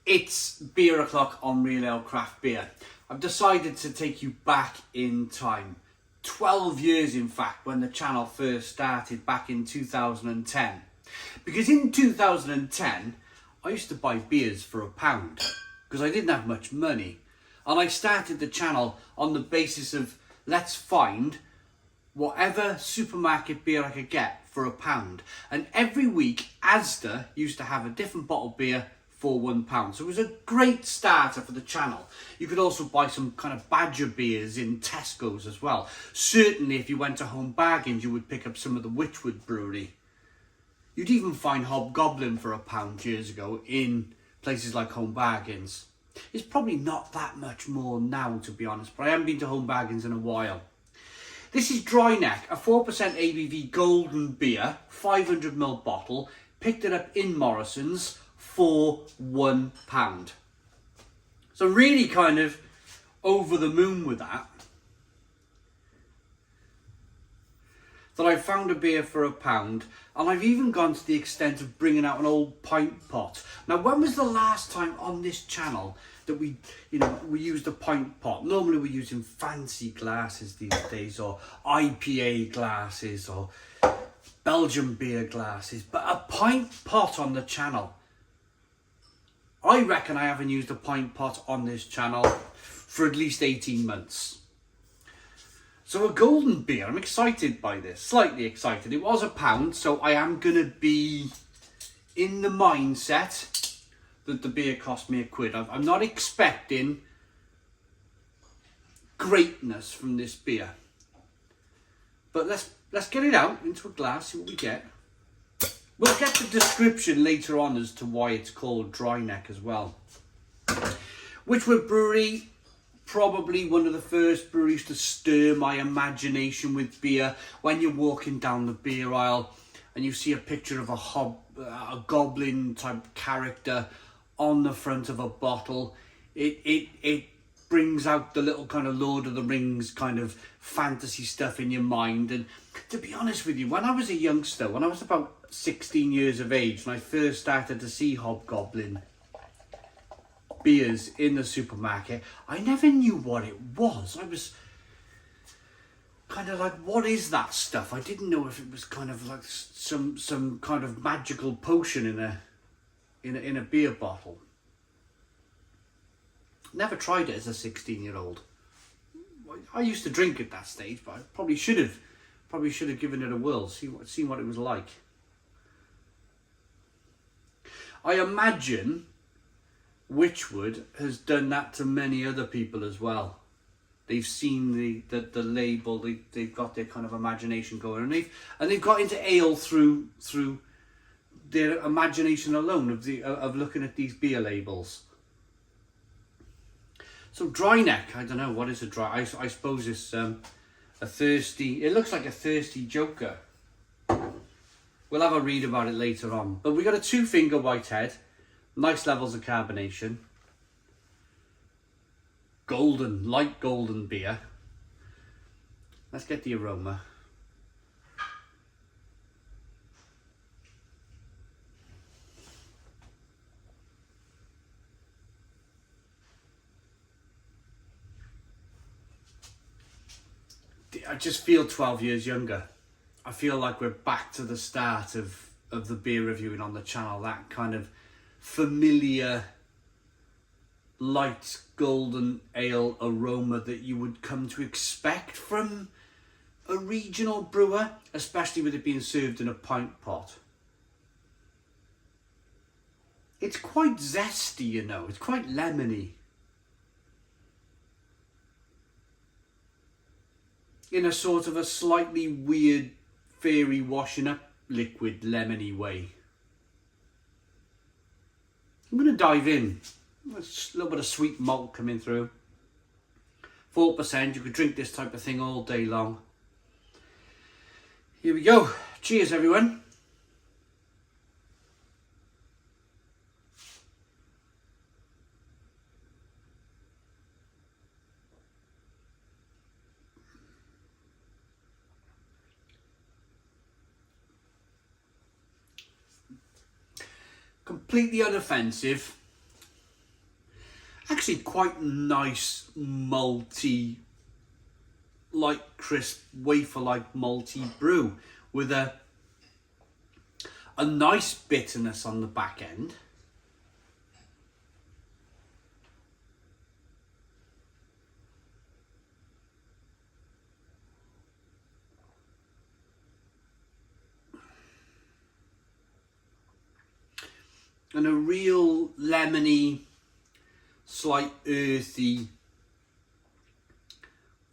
It's beer o'clock on Real Ale Craft Beer. I've decided to take you back in time. 12 years in fact, when the channel first started back in 2010. Because in 2010, I used to buy beers for £1 because I didn't have much money. And I started the channel on the basis of let's find whatever supermarket beer I could get for £1. And every week, Asda used to have a different bottle of beer for £1. So it was a great starter for the channel. You could also buy some kind of Badger beers in Tesco's as well. Certainly if you went to Home Bargains, you would pick up some of the Wychwood Brewery. You'd even find Hobgoblin for £1 years ago in places like Home Bargains. It's probably not that much more now, to be honest, but I haven't been to Home Bargains in a while. This is Dry Neck, a 4% ABV golden beer, 500ml bottle. Picked it up in Morrison's for £1. So really kind of over the moon with that. That I found a beer for £1, and I've even gone to the extent of bringing out an old pint pot. Now, when was the last time on this channel that we used a pint pot? Normally we're using fancy glasses these days, or IPA glasses, or Belgian beer glasses, but a pint pot on the channel. I reckon I haven't used a pint pot on this channel for at least 18 months. So a golden beer, I'm excited by this, slightly excited. It was £1, so I am going to be in the mindset that the beer cost me £1. I'm not expecting greatness from this beer. But let's get it out into a glass, see what we get. We'll get the description later on as to why it's called Dry Neck as well. Wychwood Brewery, probably one of the first breweries to stir my imagination with beer. When you're walking down the beer aisle and you see a picture of a goblin type character on the front of a bottle, it brings out the little kind of Lord of the Rings kind of fantasy stuff in your mind. And to be honest with you, when I was a youngster, when I was about 16 years of age, and I first started to see hobgoblin beers in the supermarket, I never knew what it was. I was kind of like, what is that stuff? I didn't know if it was kind of like some kind of magical potion in a beer bottle. Never tried it as a 16-year-old. I used to drink at that stage, but I probably should have given it a whirl, seen what it was like. I imagine Wychwood has done that to many other people as well. They've seen the label, they've got their kind of imagination going, and they've got into ale through their imagination alone of looking at these beer labels. So Dry Neck, I don't know, what is a dry? I suppose it's a thirsty. It looks like a thirsty joker. We'll have a read about it later on. But we got a 2-finger whitehead. Nice levels of carbonation. Golden, light golden beer. Let's get the aroma. I just feel 12 years younger. I feel like we're back to the start of the beer reviewing on the channel. That kind of familiar light golden ale aroma that you would come to expect from a regional brewer, especially with it being served in a pint pot. It's quite zesty, you know, it's quite lemony. In a sort of a slightly weird fairy washing up liquid lemony way. I'm going to dive in. A little bit of sweet malt coming through. 4%, you could drink this type of thing all day long. Here we go. Cheers, everyone. Completely unoffensive. Actually quite nice malty, light crisp, wafer-like malty brew with a nice bitterness on the back end. And a real lemony, slight earthy,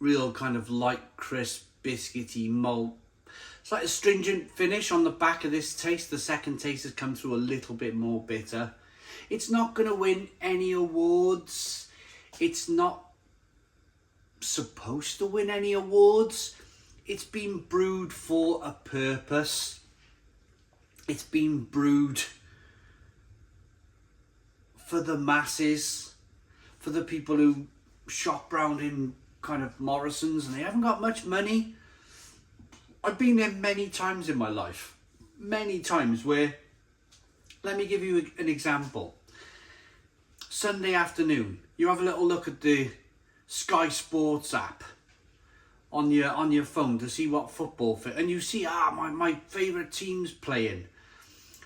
real kind of light crisp, biscuity malt. It's like a stringent finish on the back of this taste. The second taste has come through a little bit more bitter. It's not going to win any awards. It's not supposed to win any awards. It's been brewed for a purpose. It's been brewed for the masses, for the people who shop round in kind of Morrison's and they haven't got much money. I've been there many times in my life, many times where, let me give you an example. Sunday afternoon, you have a little look at the Sky Sports app on your phone to see what football fit, and you see, my favourite team's playing.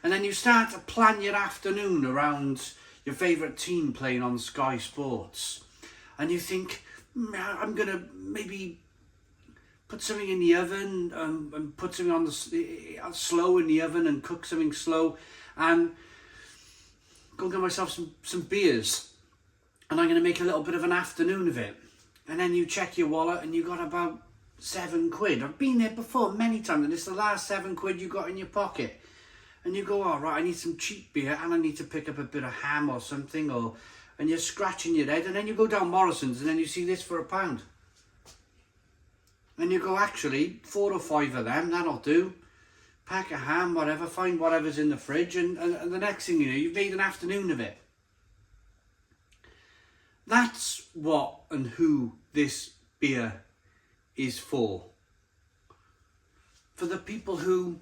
And then you start to plan your afternoon around your favourite team playing on Sky Sports. And you think, I'm going to maybe put something in the oven and put something on the slow in the oven and cook something slow and go get myself some beers. And I'm going to make a little bit of an afternoon of it. And then you check your wallet and you got about £7. I've been there before many times and it's the last £7 you got in your pocket. And you go, all right, I need some cheap beer and I need to pick up a bit of ham or something, and you're scratching your head, and then you go down Morrison's and then you see this for £1. And you go, actually, 4 or 5 of them, that'll do. Pack of ham, whatever, find whatever's in the fridge, and the next thing you know, you've made an afternoon of it. That's what and who this beer is for. For the people who,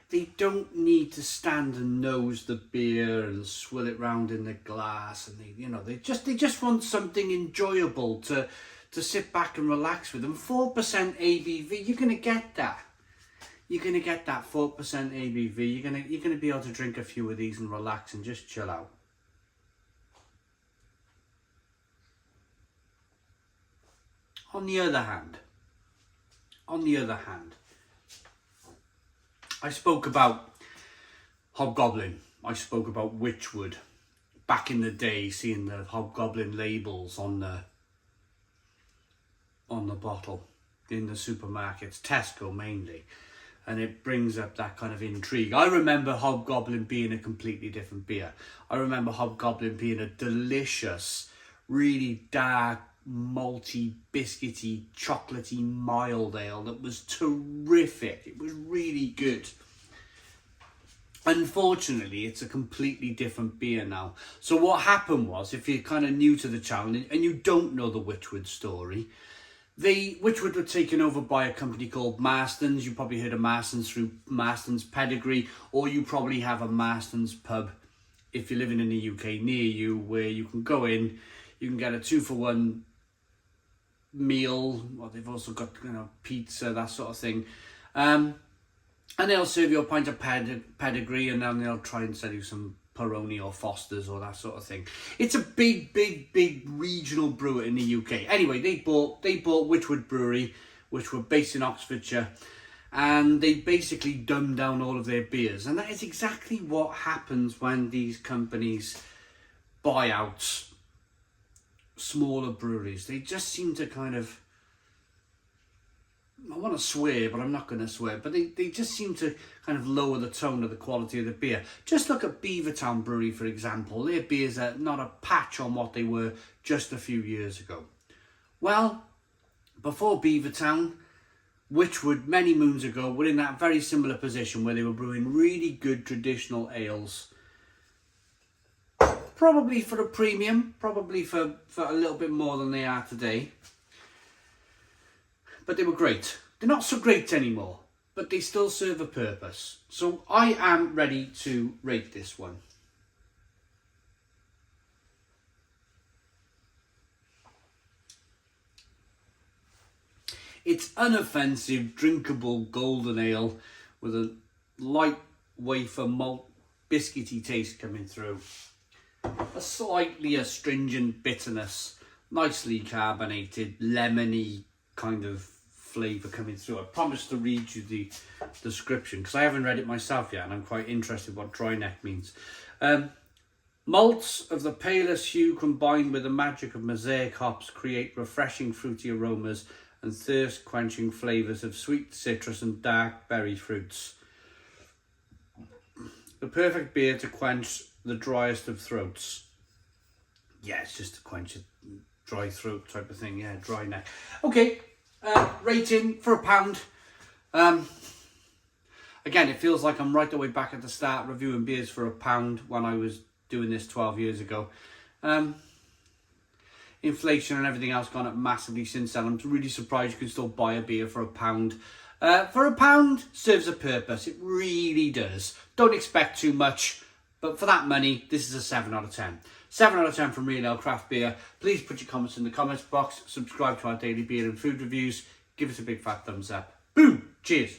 they don't need to stand and nose the beer and swill it round in the glass, and they just want something enjoyable to sit back and relax with. And 4% ABV, you're gonna get that. You're gonna get that 4% ABV. You're gonna be able to drink a few of these and relax and just chill out. On the other hand, I spoke about Hobgoblin. I spoke about Wychwood. Back in the day, seeing the Hobgoblin labels on the bottle in the supermarkets, Tesco mainly, and it brings up that kind of intrigue. I remember Hobgoblin being a completely different beer. I remember Hobgoblin being a delicious, really dark, malty, biscuity, chocolatey, mild ale that was terrific. It was really good. Unfortunately, it's a completely different beer now. So what happened was, if you're kind of new to the channel and you don't know the Wychwood story, Wychwood were taken over by a company called Marston's. You probably heard of Marston's through Marston's Pedigree, or you probably have a Marston's pub if you're living in the UK near you, where you can go in, you can get a 2-for-1 meal, or they've also got pizza, that sort of thing, and they'll serve you a pint of Pedigree, and then they'll try and sell you some Peroni or Foster's or that sort of thing. It's a big regional brewer in the UK. Anyway, they bought Wychwood Brewery, which were based in Oxfordshire, and they basically dumbed down all of their beers. And that is exactly what happens when these companies buy out smaller breweries. They just seem to kind of, I want to swear, but I'm not going to swear, but they just seem to kind of lower the tone of the quality of the beer. Just look at Beavertown Brewery, for example. Their beers are not a patch on what they were just a few years ago. Well, before Beavertown, Wychwood, many moons ago, were in that very similar position where they were brewing really good traditional ales. Probably for a premium, probably for a little bit more than they are today. But they were great. They're not so great anymore, but they still serve a purpose. So I am ready to rate this one. It's unoffensive, drinkable golden ale with a light wafer malt biscuity taste coming through. A slightly astringent bitterness, nicely carbonated, lemony kind of flavour coming through. I promised to read you the description because I haven't read it myself yet and I'm quite interested what dry neck means. Malts of the palest hue combined with the magic of mosaic hops create refreshing fruity aromas and thirst-quenching flavours of sweet citrus and dark berry fruits. The perfect beer to quench the driest of throats. Yeah, it's just to quench a dry throat type of thing. Yeah, dry neck. Okay, rating for £1. Again, it feels like I'm right the way back at the start reviewing beers for £1 when I was doing this 12 years ago. Inflation and everything else gone up massively since then. I'm really surprised you can still buy a beer for £1. For £1, serves a purpose. It really does. Don't expect too much, but for that money, this is a 7 out of 10. 7 out of 10 from Real Ale Craft Beer. Please put your comments in the comments box. Subscribe to our daily beer and food reviews. Give us a big fat thumbs up. Boom! Cheers!